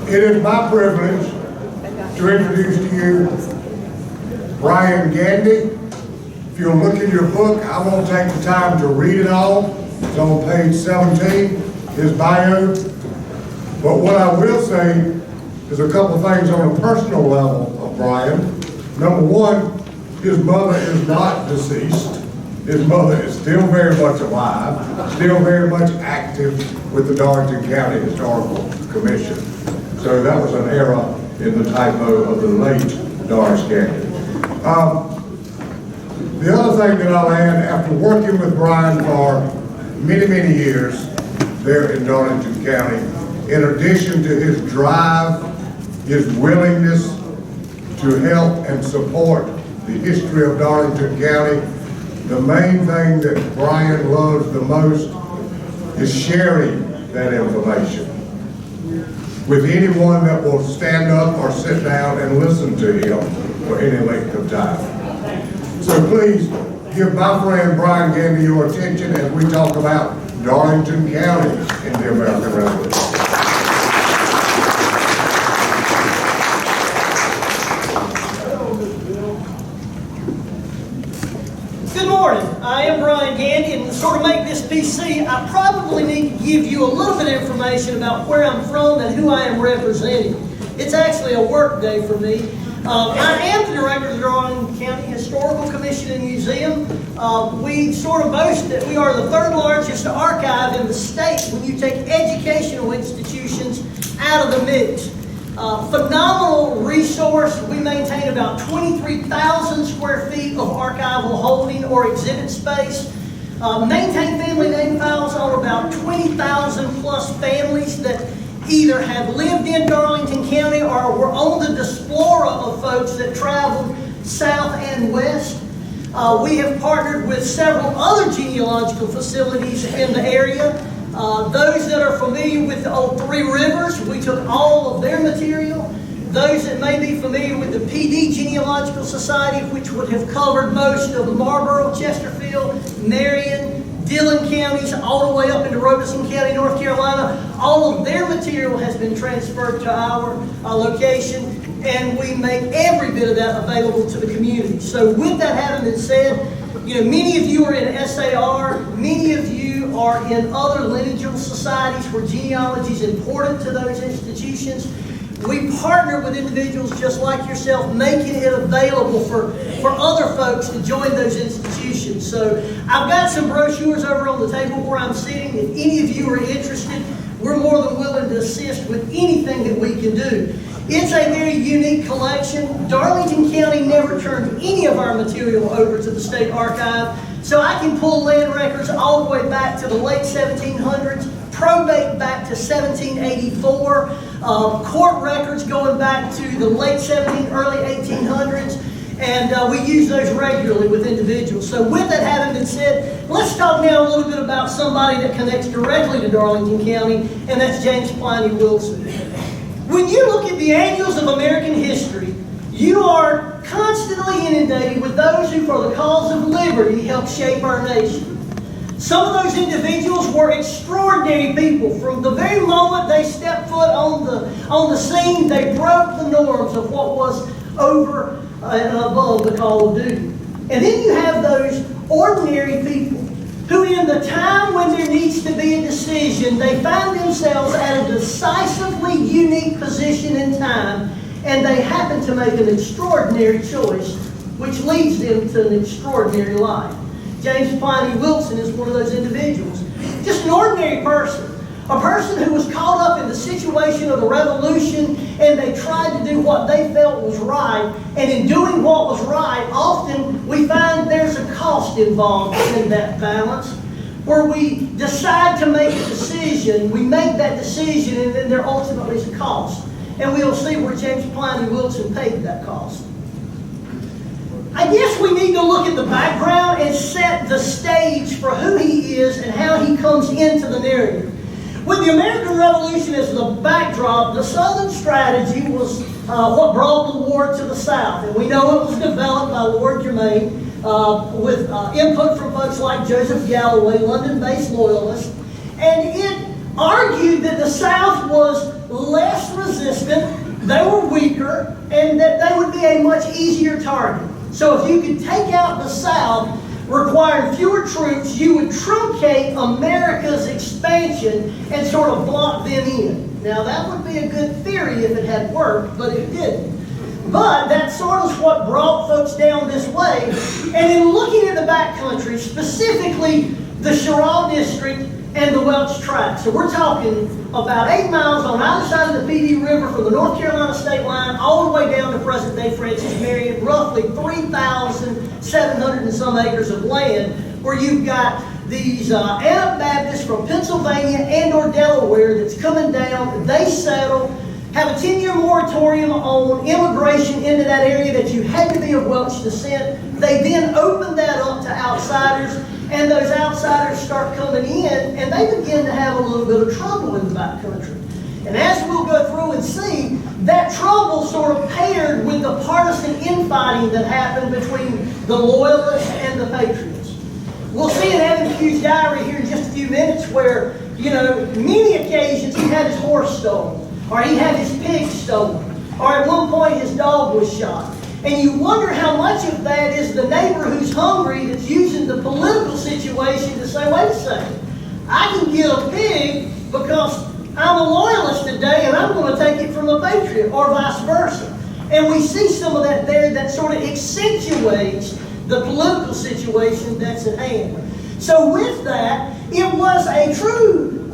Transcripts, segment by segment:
It is my privilege to introduce to you Brian Gandy. If you'll look in your book, I won't take the time to read it all. It's on page 17, his bio. But what I will say is a couple of things on a personal level of Brian. Number one, his mother is not deceased. His mother is still very much alive, still very much active with the Darlington County Historical Commission. So that was an error in the typo of the late Doris Gandy. The other thing that I'll add, after working with Brian for many, many years there in Darlington County, in addition to his drive, his willingness to help and support the history of Darlington County, the main thing that Brian loves the most is sharing that information with anyone that will stand up or sit down and listen to him for any length of time. So please give my friend Brian Gandy your attention as we talk about Darlington County in the American Revolution. Good morning. I am Brian Gandy, and to sort of make this PC, I probably need to give you a little bit of information about where I'm from and who I am representing. It's actually a work day for me. I am the director of the Darlington County Historical Commission and Museum. We sort of boast that we are the third largest archive in the state when you take educational institutions out of the mix. Phenomenal resource. We maintain about 23,000 square feet of archival holding or exhibit space. Maintain family name files on about 20,000 plus families that either have lived in Darlington County or were on the diaspora of folks that traveled south and west. We have partnered with several other genealogical facilities in the area. Those that are familiar with the old Three Rivers, we took all of their material. Those that may be familiar with the PD Genealogical Society, which would have covered most of Marlboro, Chesterfield, Marion, Dillon counties, all the way up into Robeson County, North Carolina, all of their material has been transferred to our location, and we make every bit of that available to the community. So with that having been said, many of you are in SAR, many of you are in other lineageal societies where genealogy is important to those institutions. We partner with individuals just like yourself, making it available for other folks to join those institutions. So I've got some brochures over on the table where I'm sitting. If any of you are interested, we're more than willing to assist with anything that we can do. It's a very unique collection. Darlington County never turned any of our material over to the state archive, so I can pull land records all the way back to the late 1700s, probate back to 1784, court records going back to the late early 1800s, and we use those regularly with individuals. So with that having been said, let's talk now a little bit about somebody that connects directly to Darlington County, and that's James Pliny Wilson. When you look at the annals of American history, you are constantly inundated with those who, for the cause of liberty, helped shape our nation. Some of those individuals were extraordinary people. From the very moment they stepped foot on the scene, they broke the norms of what was over and above the call of duty. And then you have those ordinary people who, in the time when there needs to be a decision, they find themselves at a decisively unique position in time, and they happen to make an extraordinary choice, which leads them to an extraordinary life. James Pliny Wilson is one of those individuals. Just an ordinary person. A person who was caught up in the situation of the revolution, and they tried to do what they felt was right. And in doing what was right, often we find there's a cost involved in that balance, where we decide to make a decision, we make that decision, and then there ultimately is a cost. And we'll see where James Pliny Wilson paid that cost. I guess we need to look at the background and set the stage for who he is and how he comes into the narrative. With the American Revolution as the backdrop, the Southern strategy was what brought the war to the South. And we know it was developed by Lord Germain with input from folks like Joseph Galloway, London-based loyalists. And it argued that the South was less resistant, they were weaker, and that they would be a much easier target. So if you could take out the South, requiring fewer troops, you would truncate America's expansion and sort of block them in. Now that would be a good theory if it had worked, but it didn't. But that sort of is what brought folks down this way. And in looking at the backcountry, specifically the Sherrall District and the Welch Tract. So we're talking about 8 miles on either side of the PD River from the North Carolina state line all the way down to present-day Francis Marion, roughly 3,700 and some acres of land, where you've got these Anabaptists from Pennsylvania and or Delaware that's coming down. They settle, have a 10-year moratorium on immigration into that area that you had to be of Welsh descent. They then open that up to outsiders, and those outsiders start coming in, and they begin to have a little bit of trouble in the backcountry. And as we'll go through and see, that trouble sort of paired with the partisan infighting that happened between the Loyalists and the Patriots. We'll see in Evan Pugh's diary here in just a few minutes where, many occasions he had his horse stolen, or he had his pig stolen, or at one point his dog was shot. And you wonder how much of that is the neighbor who's hungry that's using the political situation to say, wait a second, I can get a pig because I'm a loyalist today and I'm going to take it from a patriot, or vice versa. And we see some of that there that sort of accentuates the political situation that's at hand. So with that, it was a true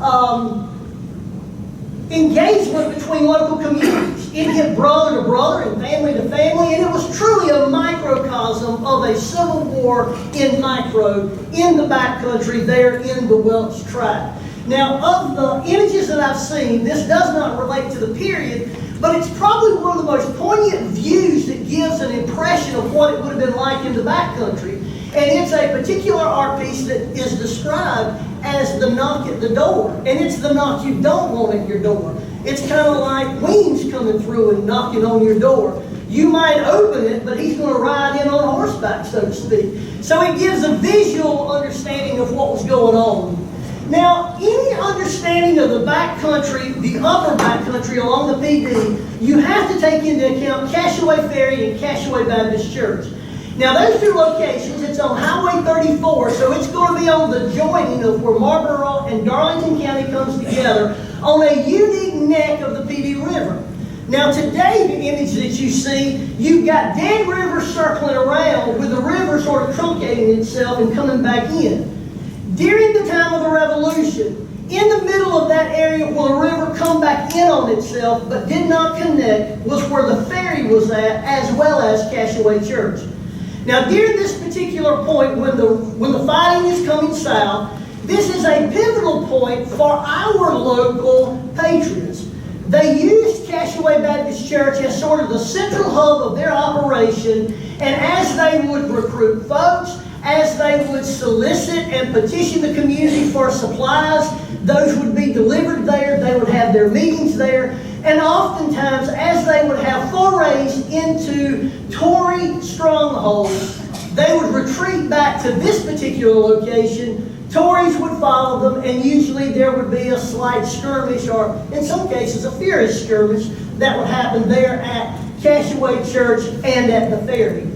engagement between local communities. It hit brother to brother and family to family, and it was truly a microcosm of a civil war in micro in the backcountry there in the Welch Tract. Now, of the images that I've seen, this does not relate to the period, but it's probably one of the most poignant views that gives an impression of what it would have been like in the backcountry. And it's a particular art piece that is described as the knock at the door. And it's the knock you don't want at your door. It's kind of like Weems coming through and knocking on your door. You might open it, but he's going to ride in on horseback, so to speak. So it gives a visual understanding of what was going on. Now, any understanding of the backcountry, the upper backcountry along the PD, you have to take into account Cashaway Ferry and Cashaway Baptist Church. Now, those two locations, it's on Highway 34, so it's going to be on the joining of where Marlboro and Darlington County comes together on a unique neck of the PD River. Now, today, the image that you see, you've got Dead River circling around with the river sort of truncating itself and coming back in. During the time of the Revolution, in the middle of that area where the river come back in on itself but did not connect was where the ferry was at, as well as Cashaway Church. Now, during this particular point, when the fighting is coming south, this is a pivotal point for our local patriots. They used Cashaway Baptist Church as sort of the central hub of their operation, and as they would recruit folks, as they would solicit and petition the community for supplies, those would be delivered there, they would have their meetings there, and oftentimes as they would have forays into Tory strongholds, they would retreat back to this particular location. Tories would follow them, and usually there would be a slight skirmish, or in some cases a furious skirmish, that would happen there at Cashaway Church and at the ferry.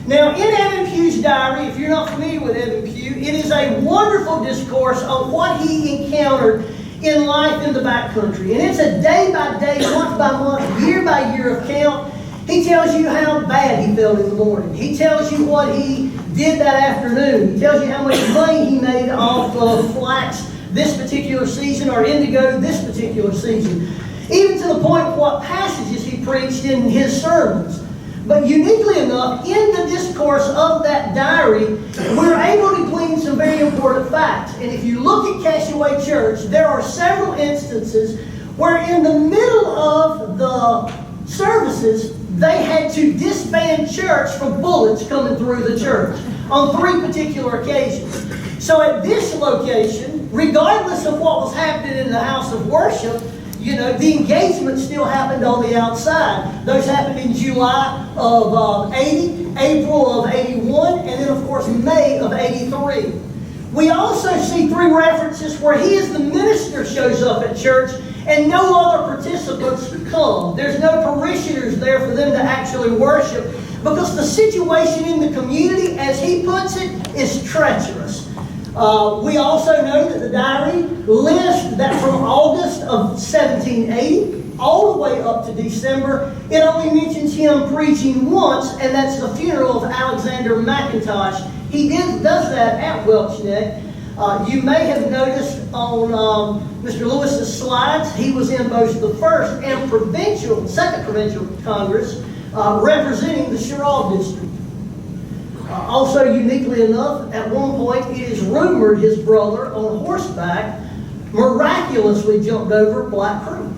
Now, in Evan Pugh's diary, if you're not familiar with Evan Pugh, it is a wonderful discourse on what he encountered in life in the backcountry. And it's a day-by-day, month-by-month, year-by-year account. He tells you how bad he felt in the morning. He tells you what he did that afternoon. He tells you how much money he made off of flax this particular season, or indigo this particular season. Even to the point of what passages he preached in his sermons. But uniquely enough, in the discourse of that diary, we're able to glean some very important facts. And if you look at Cashaway Church, there are several instances where in the middle of the services, they had to disband church for bullets coming through the church on 3 particular occasions. So at this location, regardless of what was happening in the house of worship, the engagement still happened on the outside. Those happened in July of 80, April of 81, and then of course May of 83. We also see 3 references where he as the minister shows up at church and no other participants come. There's no parishioners there for them to actually worship because the situation in the community, as he puts it, is treacherous. We also know that the diary lists that from August of 1780 all the way up to December, it only mentions him preaching once, and that's the funeral of Alexander McIntosh. He does that at Welch Neck. You may have noticed on Mr. Lewis's slides, he was in both the first and second provincial Congress representing the Sherrall district. Also, uniquely enough, at one point it is rumored his brother on horseback miraculously jumped over Black Creek.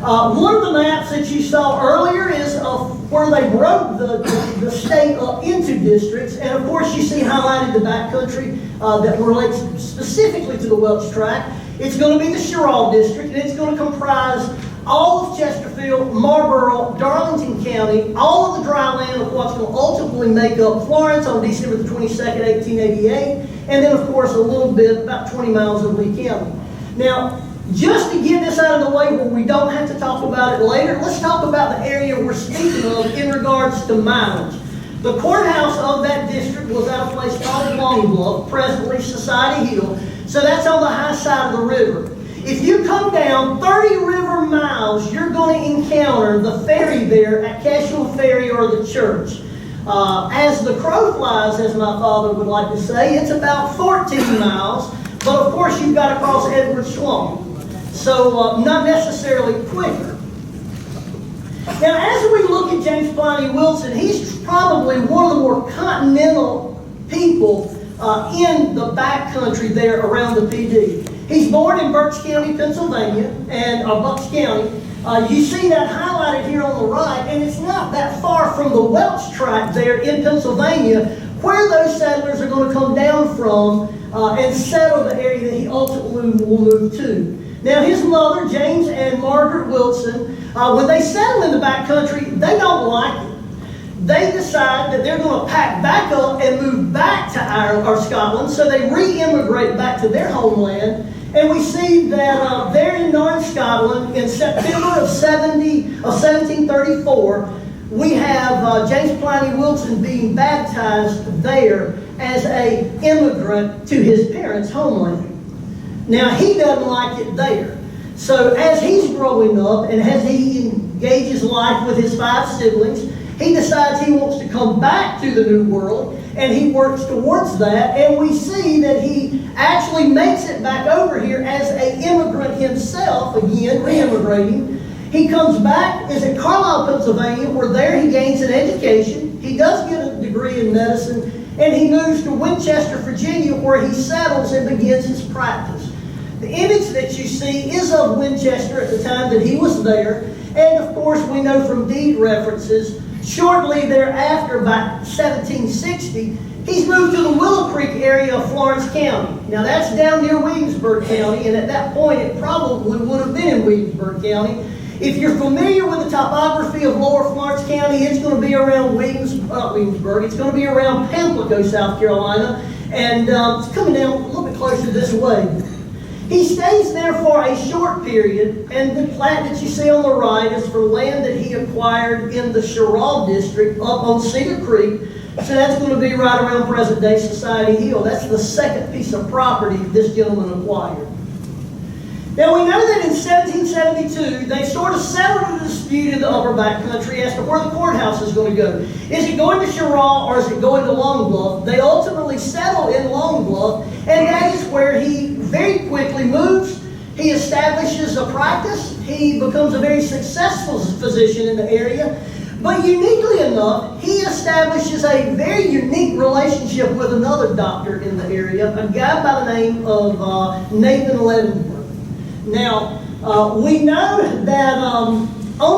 One of the maps that you saw earlier is of where they broke the state up into districts, and of course you see highlighted the backcountry that relates specifically to the Welch Tract. It's going to be the Sherrall district, and it's going to comprise all of Chesterfield, Marlborough, Darlington County, all of the dry land of what's going to ultimately make up Florence on December the 22nd, 1888, and then of course a little bit, about 20 miles of Lee County. Now, just to get this out of the way where we don't have to talk about it later, let's talk about the area we're speaking of in regards to mileage. The courthouse of that district was at a place called Long Bluff, presently Society Hill, so that's on the high side of the river. If you come down 30 river miles, you're going to encounter the ferry there at Cashel Ferry or the church. As the crow flies, as my father would like to say, it's about 14 miles, but of course you've got to cross Edward Swamp. So not necessarily quicker. Now, as we look at James Pliny Wilson, he's probably one of the more continental people in the backcountry there around the PD. He's born in Berks County, Pennsylvania, or Bucks County. You see that highlighted here on the right, and it's not that far from the Welch Tract there in Pennsylvania, where those settlers are going to come down from and settle the area that he ultimately will move to. Now, his mother, James and Margaret Wilson, when they settle in the backcountry, they don't like it. They decide that they're going to pack back up and move back to Ireland or Scotland, so they re-immigrate back to their homeland. And we see that there in Northern Scotland, in September of 1734, we have James Pliny Wilson being baptized there as an immigrant to his parents' homeland. Now, he doesn't like it there. So as he's growing up and as he engages life with his 5 siblings, he decides he wants to come back to the New World, and he works towards that. And we see that he actually makes it back over here as an immigrant himself, again, re-immigrating. He comes back, is at Carlisle, Pennsylvania, where there he gains an education. He does get a degree in medicine, and he moves to Winchester, Virginia, where he settles and begins his practice. The image that you see is of Winchester at the time that he was there, and of course we know from deed references, shortly thereafter, by 1760, he's moved to the Willow Creek area of Florence County. Now that's down near Williamsburg County, and at that point it probably would have been in Williamsburg County. If you're familiar with the topography of Lower Florence County, it's going to be around Williamsburg. It's going to be around Pamplico, South Carolina, and it's coming down a little bit closer this way. He stays there for a short period, and the plat that you see on the right is for land that he acquired in the Sherrall district up on Cedar Creek. So that's going to be right around present-day Society Hill. That's the second piece of property this gentleman acquired. Now we know that in 1772, they sort of settled a dispute in the upper backcountry as to where the courthouse is going to go. Is it going to Sherrall or is it going to Long Bluff? They ultimately settle in Long Bluff, and that is where he very quickly moves. He establishes a practice. He becomes a very successful physician in the area. But uniquely enough, he establishes a very unique relationship with another doctor in the area, a guy by the name of Nathan Leavenworth. Now, we know that on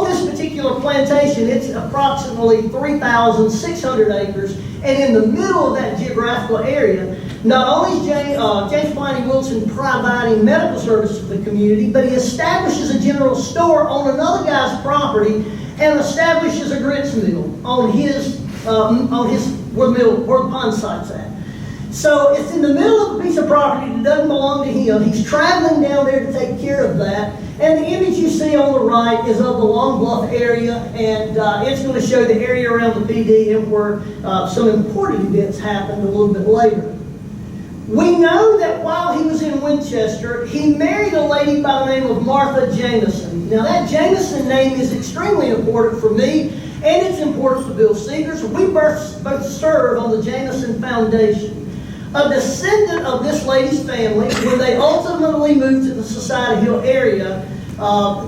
this particular plantation, it's approximately 3,600 acres, and in the middle of that geographical area, not only is James Pliny Wilson providing medical services to the community, but he establishes a general store on another guy's property and establishes a grits mill on where the pond site's at. So it's in the middle of a piece of property that doesn't belong to him. He's traveling down there to take care of that. And the image you see on the right is of the Long Bluff area, and it's going to show the area around the PD and where some important events happened a little bit later. We know that while he was in Winchester, he married a lady by the name of Martha Jameson. Now that Jameson name is extremely important for me, and it's important for Bill Seegers. We both serve on the Jameson Foundation. A descendant of this lady's family, when they ultimately moved to the Society Hill area,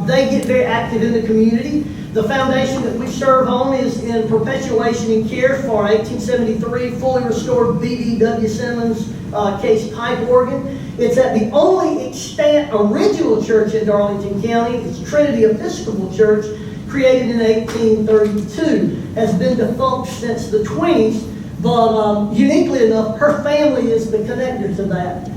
they get very active in the community. The foundation that we serve on is in perpetuation and care for 1873 fully restored B.D.W. Simmons case pipe organ. It's at the only extant original church in Darlington County. It's Trinity Episcopal Church, created in 1832. Has been defunct since the 20s. But uniquely enough, her family is the connector to that.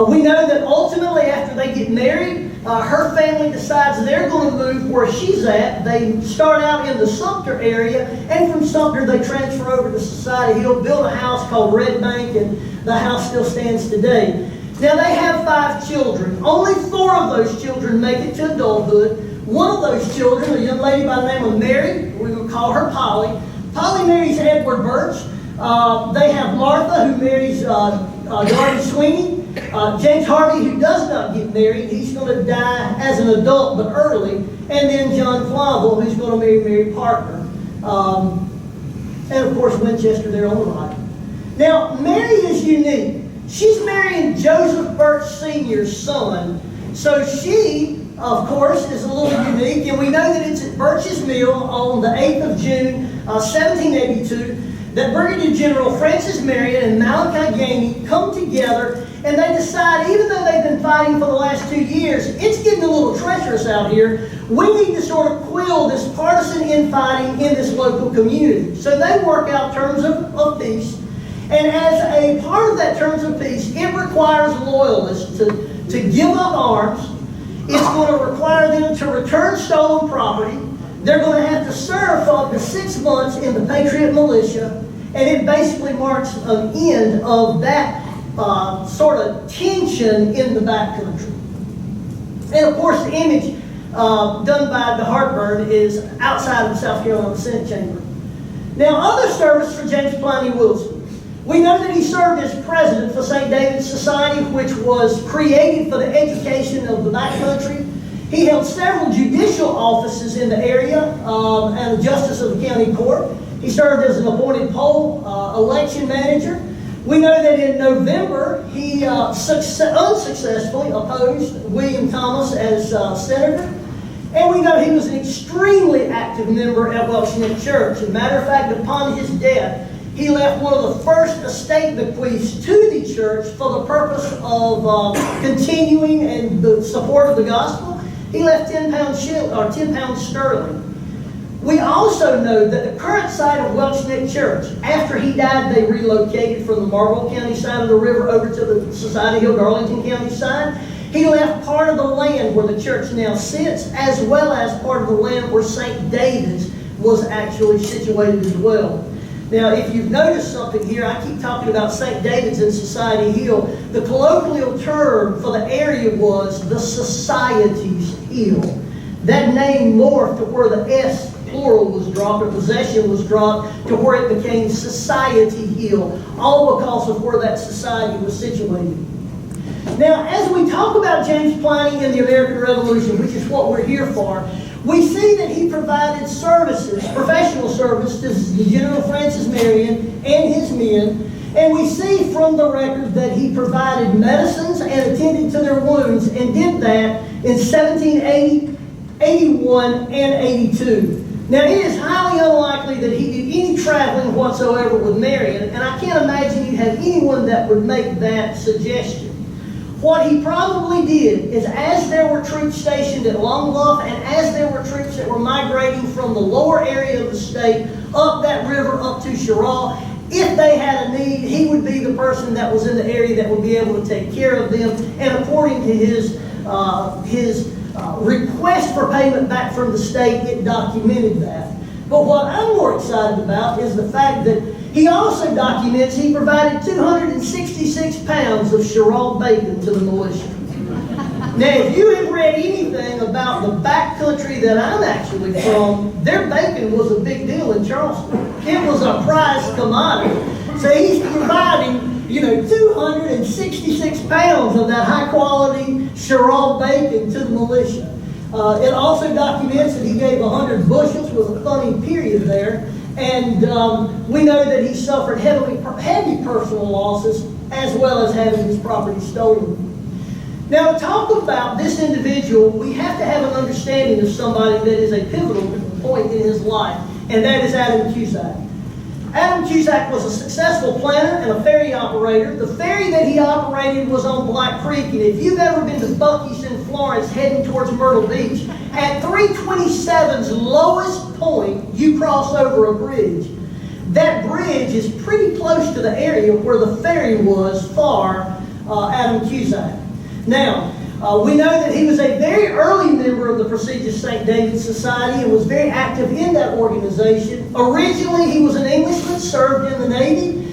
We know that ultimately after they get married, her family decides they're going to move where she's at. They start out in the Sumter area, and from Sumter they transfer over to Society Hill, build a house called Red Bank, and the house still stands today. Now they have 5 children. Only 4 of those children make it to adulthood. One of those children, a young lady by the name of Mary, we're going to call her Polly. Polly marries Edward Birch. They have Martha, who marries Darby Sweeney. James Harvey, who does not get married, he's going to die as an adult but early. And then John Flavel, who's going to marry Mary Parker. And of course Winchester there on the right. Now Mary is unique. She's marrying Joseph Birch Sr.'s son. So she, of course, is a little unique. And we know that it's at Birch's Mill on the 8th of June, 1782. That Brigadier General Francis Marion and Malachi Gandy come together, and they decide, even though they've been fighting for the last 2 years, it's getting a little treacherous out here. We need to sort of quell this partisan infighting in this local community. So they work out terms of peace, and as a part of that terms of peace, it requires loyalists to give up arms. It's going to require them to return stolen property. They're going to have to serve for up to 6 months in the Patriot Militia. And it basically marks an end of that sort of tension in the backcountry. And of course, the image done by the Heartburn is outside of the South Carolina Senate Chamber. Now, other service for James Pliny Wilson. We know that he served as president for St. David's Society, which was created for the education of the backcountry. He held several judicial offices in the area and a justice of the county court. He served as an appointed poll election manager. We know that in November, he unsuccessfully opposed William Thomas as senator. And we know he was an extremely active member at Welsh Neck Church. As a matter of fact, upon his death, he left one of the first estate bequests to the church for the purpose of continuing and the support of the gospel. He left 10 pounds sterling. We also know that the current site of Welsh Neck Church, after he died, they relocated from the Marlboro County side of the river over to the Society Hill, Darlington County side. He left part of the land where the church now sits, as well as part of the land where St. David's was actually situated as well. Now, if you've noticed something here, I keep talking about St. David's and Society Hill. The colloquial term for the area was the Society's Hill. That name morphed to where the S plural was dropped, or possession was dropped, to where it became Society Hill, all because of where that society was situated. Now, as we talk about James Pliny and the American Revolution, which is what we're here for, we see that he provided services, professional service, to General Francis Marion and his men, and we see from the record that he provided medicines and attended to their wounds, and did that in 1780, 81, and 82. Now, it is highly unlikely that he did any traveling whatsoever with Marion, and I can't imagine you'd have anyone that would make that suggestion. What he probably did is, as there were troops stationed at Long Bluff, and as there were troops that were migrating from the lower area of the state up that river up to Cheraw, if they had a need, he would be the person that was in the area that would be able to take care of them. And according to his request for payment back from the state, it documented that. But what I'm more excited about is the fact that he also documents he provided 266 pounds of Sherrall bacon to the militia. Now, if you have read anything about the back country that I'm actually from, their bacon was a big deal in Charleston. It was a prized commodity. So he's providing, 266 pounds of that high-quality Sherrall bacon to the militia. It also documents that he gave 100 bushels with a funny period there. And we know that he suffered heavy personal losses as well as having his property stolen. Now, to talk about this individual, we have to have an understanding of somebody that is a pivotal point in his life, and that is Adam Cusack. Adam Cusack was a successful planter and a ferry operator. The ferry that he operated was on Black Creek, and if you've ever been to Buc-ee's in Florence heading towards Myrtle Beach, at 327's lowest point, you cross over a bridge. That bridge is pretty close to the area where the ferry was for Adam Cusack. Now, we know that he was a very early member of the prestigious St. David's Society and was very active in that organization. Originally, he was an Englishman, served in the Navy.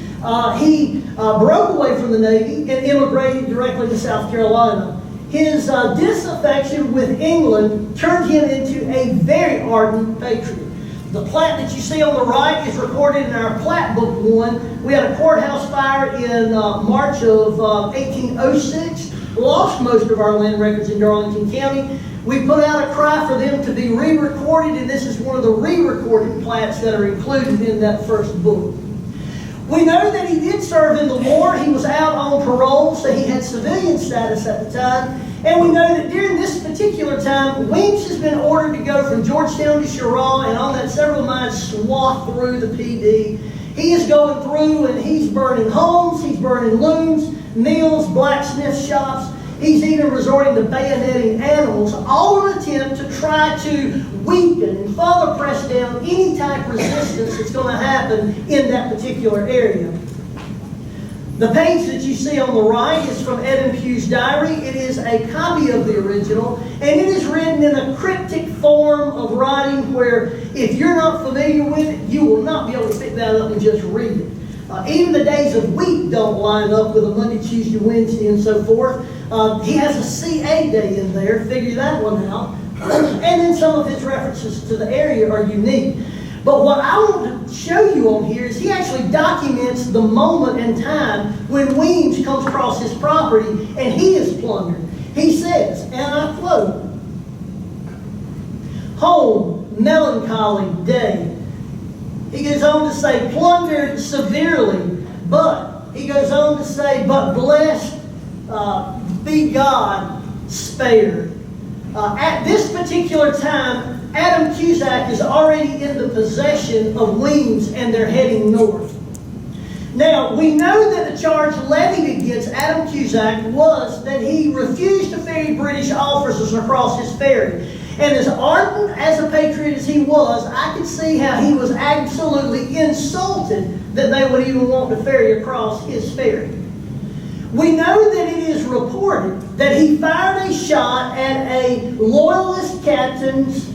He broke away from the Navy and immigrated directly to South Carolina. His disaffection with England turned him into a very ardent patriot. The plat that you see on the right is recorded in our Plat Book 1. We had a courthouse fire in March of 1806. Lost most of our land records in Darlington County. We put out a cry for them to be re-recorded, and this is one of the re-recorded plats that are included in that first book. We know that he did serve in the war. He was out on parole, so he had civilian status at the time. And we know that during this particular time, Weems has been ordered to go from Georgetown to Sherrall, and on that several mile swath through the PD. He is going through and he's burning homes, he's burning looms, mills, blacksmith shops. He's even resorting to bayoneting animals, all in an attempt to try to weaken and further press down any type of resistance that's going to happen in that particular area. The page that you see on the right is from Evan Pugh's diary. It is a copy of the original, and it is written in a cryptic form of writing where if you're not familiar with it, you will not be able to pick that up and just read it. Even the days of week don't line up with a Monday, Tuesday, Wednesday, and so forth. He has a CA day in there, figure that one out. And then some of his references to the area are unique. But what I want to show you on here is he actually documents the moment in time when Weems comes across his property and he is plundered. He says, and I quote, "Home, melancholy day." He goes on to say, plundered severely, but he goes on to say, but blessed be God spared. At this particular time, Adam Cusack is already in the possession of Weems and they're heading north. Now, we know that the charge levied against Adam Cusack was that he refused to ferry British officers across his ferry. And as ardent as a patriot as he was, I could see how he was absolutely insulted that they would even want to ferry across his ferry. We know that it is reported that he fired a shot at a loyalist captain's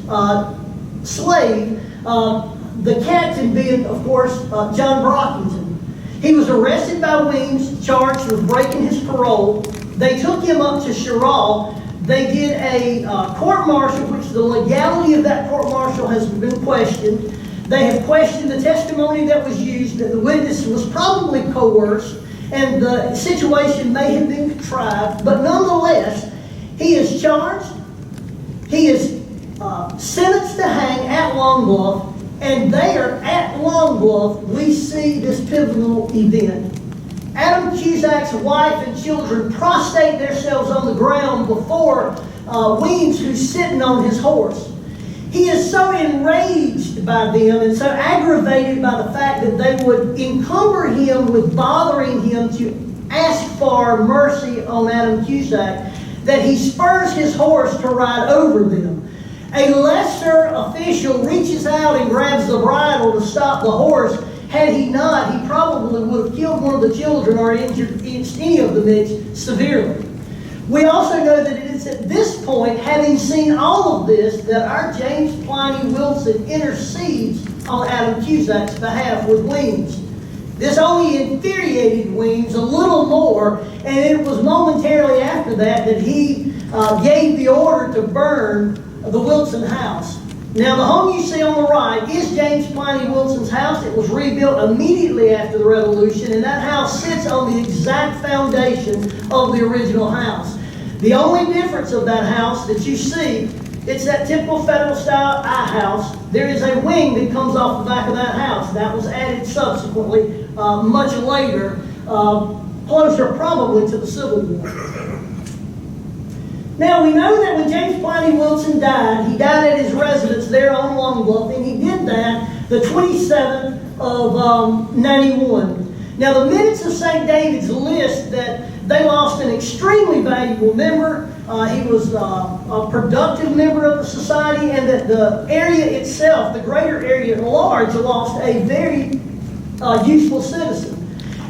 slave, the captain being, of course, John Brockington. He was arrested by Weems, charged with breaking his parole. They took him up to Sherrall. They did a court-martial, which the legality of that court-martial has been questioned. They have questioned the testimony that was used, that the witness was probably coerced, and the situation may have been contrived, but nonetheless, he is charged, he is sentenced to hang at Long Bluff, and there at Long Bluff, we see this pivotal event. Adam Cusack's wife and children prostrate themselves on the ground before Weems, who's sitting on his horse. He is so enraged by them and so aggravated by the fact that they would encumber him with bothering him to ask for mercy on Adam Cusack that he spurs his horse to ride over them. A lesser official reaches out and grabs the bridle to stop the horse. Had he not, he probably would have killed one of the children or injured any of the men severely. We also know that it is at this point, having seen all of this, that our James Pliny Wilson intercedes on Adam Cusack's behalf with Weems. This only infuriated Weems a little more, and it was momentarily after that he gave the order to burn the Wilson house. Now, the home you see on the right is James Pliny Wilson's house. It was rebuilt immediately after the Revolution, and that house sits on the exact foundation of the original house. The only difference of that house that you see, it's that typical Federal-style house. There is a wing that comes off the back of that house. That was added subsequently, much later, closer probably to the Civil War. Now, we know that when James Pliny Wilson died, he died at his residence there on Long Bluff, and he did that the 27th of 91. Now, the minutes of St. David's list that they lost an extremely valuable member. He was a productive member of the society, and that the area itself, the greater area at large, lost a very useful citizen.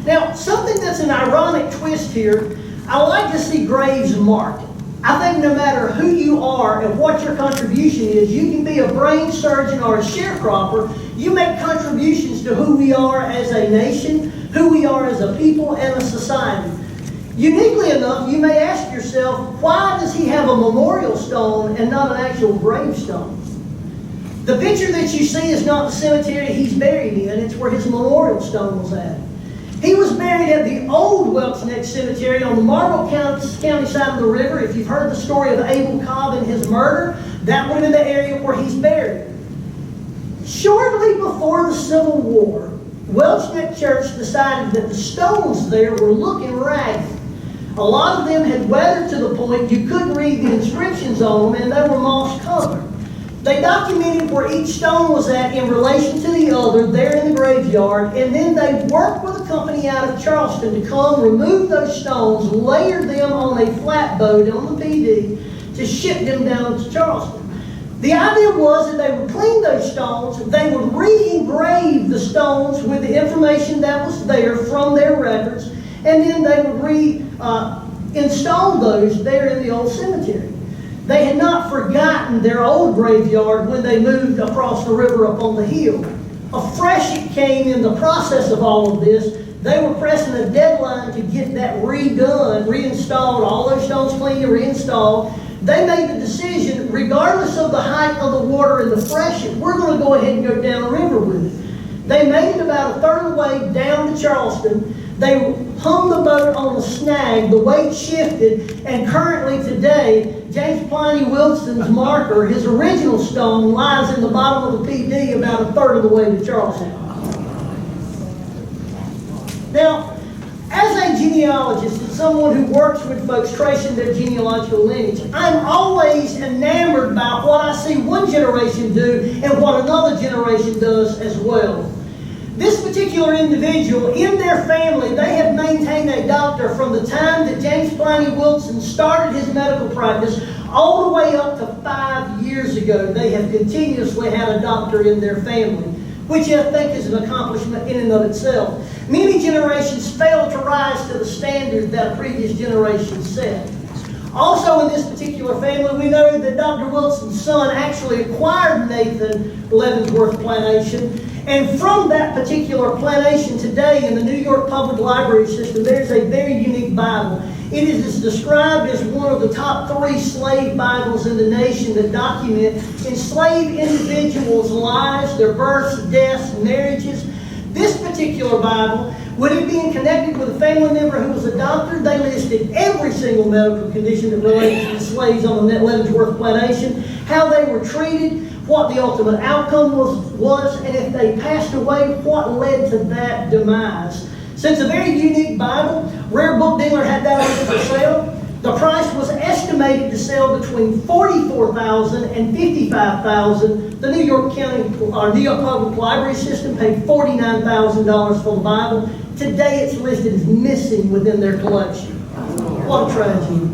Now, something that's an ironic twist here, I like to see graves marked. I think no matter who you are and what your contribution is, you can be a brain surgeon or a sharecropper. You make contributions to who we are as a nation, who we are as a people, and a society. Uniquely enough, you may ask yourself, why does he have a memorial stone and not an actual gravestone? The picture that you see is not the cemetery he's buried in, it's where his memorial stone was at. He was buried at the old Welch Neck Cemetery on the Marble County side of the river. If you've heard the story of Abel Cobb and his murder, that would have been the area where he's buried. Shortly before the Civil War, Welch Neck Church decided that the stones there were looking ragged. A lot of them had weathered to the point you couldn't read the inscriptions on them, and they were moss covered. They documented where each stone was at in relation to the other there in the graveyard, and then they worked with a company out of Charleston to come remove those stones, layer them on a flatboat on the PD to ship them down to Charleston. The idea was that they would clean those stones, they would re-engrave the stones with the information that was there from their records, and then they would re-install those there in the old cemetery. They had not forgotten their old graveyard when they moved across the river up on the hill. A freshet came in the process of all of this. They were pressing a deadline to get that redone, reinstalled, all those stones cleaned and reinstalled. They made the decision, regardless of the height of the water and the freshet, we're going to go ahead and go downriver with it. They made it about a third of the way down to Charleston. They hung the boat on a snag, the weight shifted, and currently today, James Pliny Wilson's marker, his original stone, lies in the bottom of the PD about a third of the way to Charleston. Now, as a genealogist and someone who works with folks tracing their genealogical lineage, I'm always enamored by what I see one generation do and what another generation does as well. This particular individual, in their family, they have maintained a doctor from the time that James Pliny Wilson started his medical practice all the way up to 5 years ago. They have continuously had a doctor in their family, which I think is an accomplishment in and of itself. Many generations failed to rise to the standard that a previous generation set. Also in this particular family, we know that Dr. Wilson's son actually acquired Nathan Leavenworth Plantation. And from that particular plantation today in the New York Public Library system, there's a very unique Bible. It is described as one of the top 3 slave Bibles in the nation that document enslaved individuals' lives, their births, deaths, marriages. This particular Bible, with it being connected with a family member who was a doctor, they listed every single medical condition that related to the slaves on the Leavenworth Plantation, how they were treated, what the ultimate outcome was, and if they passed away, what led to that demise. So it's a very unique Bible. Rare Book Dealer had that on for sale. The price was estimated to sell between $44,000 and $55,000. The New York Public Library System paid $49,000 for the Bible. Today it's listed as missing within their collection. What a tragedy.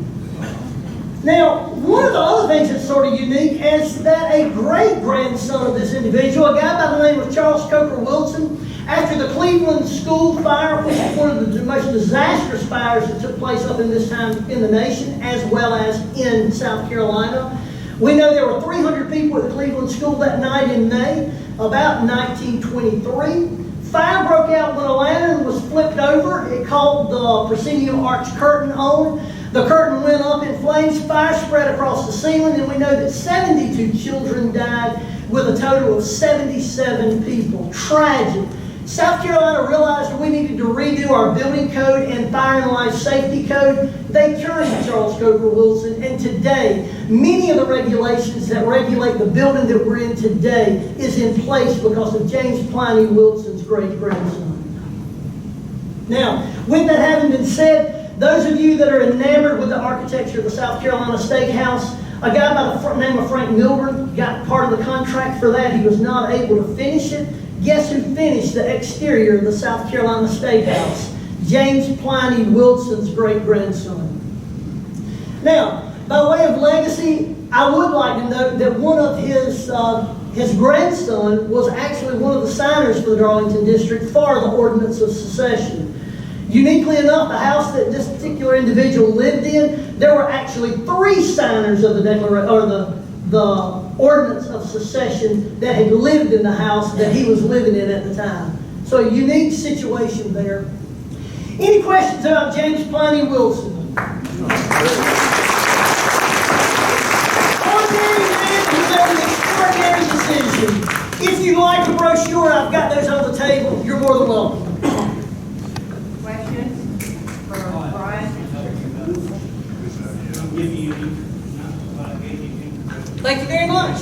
Now, one of the other things that's sort of unique is that a great-grandson of this individual, a guy by the name of Charles Coker Wilson, after the Cleveland school fire, which is one of the most disastrous fires that took place up in this time in the nation, as well as in South Carolina. We know there were 300 people at the Cleveland school that night in May, about 1923. Fire broke out when a lantern was flipped over. It caught the proscenium arch curtain on. The curtain went up in flames, fire spread across the ceiling, and we know that 72 children died with a total of 77 people. Tragic. South Carolina realized we needed to redo our building code and fire and life safety code. They turned to Charles Coker Wilson, and today, many of the regulations that regulate the building that we're in today is in place because of James Pliny Wilson's great-grandson. Now, with that having been said, those of you that are enamored with the architecture of the South Carolina State House, a guy by the name of Frank Milburn got part of the contract for that. He was not able to finish it. Guess who finished the exterior of the South Carolina State House? James Pliny Wilson's great-grandson. Now, by way of legacy, I would like to note that one of his grandson was actually one of the signers for the Darlington District for the Ordinance of Secession. Uniquely enough, the house that this particular individual lived in, there were actually 3 signers of the Declaration, or the Ordinance of Secession that had lived in the house that he was living in at the time. So a unique situation there. Any questions about James Pliny Wilson? Ordinary man who made an extraordinary decision. If you'd like a brochure, I've got those on the table. You're more than welcome. Questions for Brian? Thank you very much.